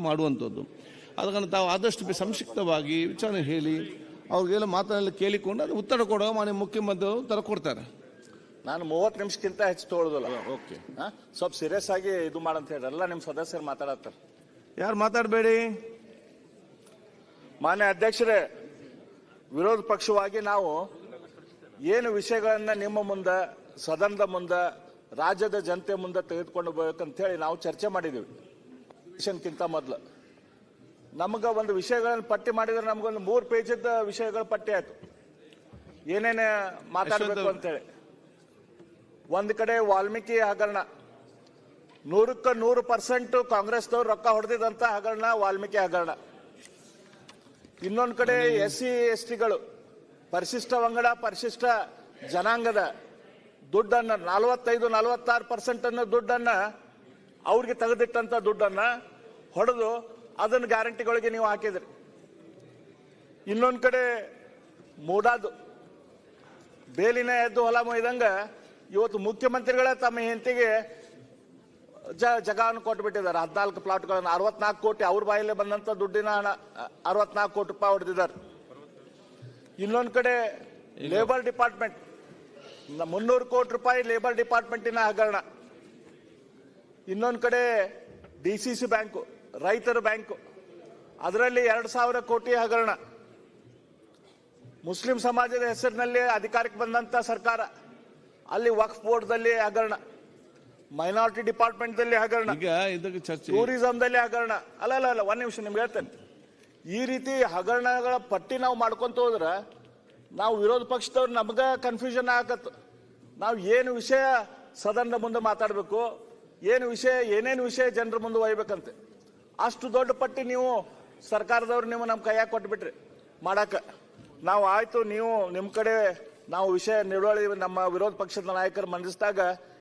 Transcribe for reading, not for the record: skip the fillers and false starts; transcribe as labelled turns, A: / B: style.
A: ಮಾಡುವಂಥದ್ದು. ಅದನ್ನು ತಾವು ಆದಷ್ಟು ಸಂಕ್ಷಿಪ್ತವಾಗಿ ವಿಚಾರಣೆ ಹೇಳಿ ಅವ್ರಿಗೆಲ್ಲ ಮಾತನ್ನೆಲ್ಲ ಕೇಳಿಕೊಂಡು ಅದು ಉತ್ತರ ಕೊಡೋ ಮಾನ್ಯ ಮುಖ್ಯಮಂತ್ರಿಗಳು ಉತ್ತರ ಕೊಡ್ತಾರೆ.
B: ನಾನು 30 ನಿಮಿಷಕ್ಕಿಂತ ಹೆಚ್ಚು ತೊಗೊಳ್ಳೋದಿಲ್ಲ. ಓಕೆ, ಸ್ವಲ್ಪ ಸೀರಿಯಸ್ ಆಗಿ ಇದು ಮಾಡಂತ ಹೇಳಿ ಎಲ್ಲ ನಿಮ್ಮ ಸದಸ್ಯರು ಮಾತಾಡತ್ತಾರೆ.
A: ಯಾರು ಮಾತಾಡಬೇಡಿ.
B: ಮಾನ್ಯ ಅಧ್ಯಕ್ಷರೇ, ವಿರೋಧ ಪಕ್ಷವಾಗಿ ನಾವು ಏನು ವಿಷಯಗಳನ್ನ ನಿಮ್ಮ ಮುಂದೆ, ಸದನದ ಮುಂದೆ, ರಾಜ್ಯದ ಜನತೆ ಮುಂದೆ ತೆಗೆದುಕೊಂಡು ಹೋಗ್ಬೇಕಂತ ಹೇಳಿ ನಾವು ಚರ್ಚೆ ಮಾಡಿದ್ದೀವಿ. ವಿಷಯಕ್ಕಿಂತ ಮೊದಲು ನಮಗೆ ಒಂದು ವಿಷಯಗಳನ್ನು ಪಟ್ಟಿ ಮಾಡಿದ್ರೆ ನಮಗೊಂದು 3 ಪೇಜದ ವಿಷಯಗಳ ಪಟ್ಟಿ ಆಯ್ತು, ಏನೇನು ಮಾತಾಡಬೇಕು ಅಂತೇಳಿ. ಒಂದು ಕಡೆ ವಾಲ್ಮೀಕಿ ಹಗರಣ, 100ಕ್ಕೆ 100% ಕಾಂಗ್ರೆಸ್ದವ್ರು ರೊಕ್ಕ ಹೊಡೆದಿದ್ದಂತ ಹಗರಣ ವಾಲ್ಮೀಕಿ ಹಗರಣ. ಇನ್ನೊಂದು ಕಡೆ SC/STಗಳು, ಪರಿಶಿಷ್ಟ ಪಂಗಡ, ಪರಿಶಿಷ್ಟ ಜನಾಂಗದ ದುಡ್ಡನ್ನ 45-46% ಅನ್ನ ದುಡ್ಡನ್ನ ಅವ್ರಿಗೆ ತೆಗೆದಿಟ್ಟಂತ ದುಡ್ಡನ್ನ ಹೊಡೆದು ಅದನ್ನ ಗ್ಯಾರಂಟಿಗಳಿಗೆ ನೀವು ಹಾಕಿದ್ರಿ. ಇನ್ನೊಂದು ಕಡೆ ಮೂಡಾದು ಬೇಲಿನ ಎದ್ದು ಹೊಲ ಮೊಯ್ದಂಗ ಇವತ್ತು ಮುಖ್ಯಮಂತ್ರಿಗಳೇ ತಮ್ಮ ಹೆಂಡತಿಗೆ ಜಗವನ್ನು ಕೊಟ್ಟು ಬಿಟ್ಟಿದ್ದಾರೆ. 14 ಪ್ಲಾಟ್ಗಳನ್ನು 64 ಕೋಟಿ ಅವ್ರ ಬಾಯಲ್ಲೇ ಬಂದಂತ ದುಡ್ಡಿನ ಹಣ 64 ಕೋಟಿ ರೂಪಾಯಿ ಹೊಡೆದಿದ್ದಾರೆ. ಇನ್ನೊಂದು ಕಡೆ ಲೇಬರ್ ಡಿಪಾರ್ಟ್ಮೆಂಟ್ 300 ಕೋಟಿ ರೂಪಾಯಿ ಲೇಬರ್ ಡಿಪಾರ್ಟ್ಮೆಂಟಿನ ಹಗರಣ. ಇನ್ನೊಂದು ಕಡೆ DCC ಬ್ಯಾಂಕು, ರೈತರ ಬ್ಯಾಂಕು, ಅದರಲ್ಲಿ 2,000 ಕೋಟಿ ಹಗರಣ. ಮುಸ್ಲಿಂ ಸಮಾಜದ ಹೆಸರಿನಲ್ಲಿ ಅಧಿಕಾರಕ್ಕೆ ಬಂದಂತ ಸರ್ಕಾರ, ಅಲ್ಲಿ ವಕ್ಫ್ ಬೋರ್ಡ್ದಲ್ಲಿ ಹಗರಣ, ಮೈನಾರಿಟಿ ಡಿಪಾರ್ಟ್ಮೆಂಟ್ದಲ್ಲಿ ಹಗರಣ, ಟೂರಿಸಂದಲ್ಲಿ ಹಗರಣ. ಅಲ್ಲ ಒಂದ್ ನಿಮಿಷ ನಿಮ್ಗೆ ಹೇಳ್ತೇನೆ. ಈ ರೀತಿ ಹಗರಣಗಳ ಪಟ್ಟಿ ನಾವು ಮಾಡ್ಕೊಂತ ಹೋದ್ರೆ ನಾವು ವಿರೋಧ ಪಕ್ಷದವ್ರು ನಮ್ಗ ಕನ್ಫ್ಯೂಷನ್ ಆಗತ್ತು. ನಾವು ಏನು ವಿಷಯ ಸದನದ ಮುಂದೆ ಮಾತಾಡಬೇಕು, ಏನೇನು ವಿಷಯ ಜನರ ಮುಂದೆ ಒಯ್ಬೇಕಂತೆ, ಅಷ್ಟು ದೊಡ್ಡ ಪಟ್ಟಿ ನೀವು ಸರ್ಕಾರದವ್ರು ನೀವು ನಮ್ಮ ಕೈಯಾಗ ಕೊಟ್ಬಿಟ್ರಿ ಮಾಡಾಕ. ನಾವು ಆಯ್ತು, ನೀವು ನಿಮ್ಮ ಕಡೆ ನಾವು ವಿಷಯ ನಿಲುವಳಿ ನಮ್ಮ ವಿರೋಧ ಪಕ್ಷದ ನಾಯಕರು ಮಂಡಿಸಿದಾಗ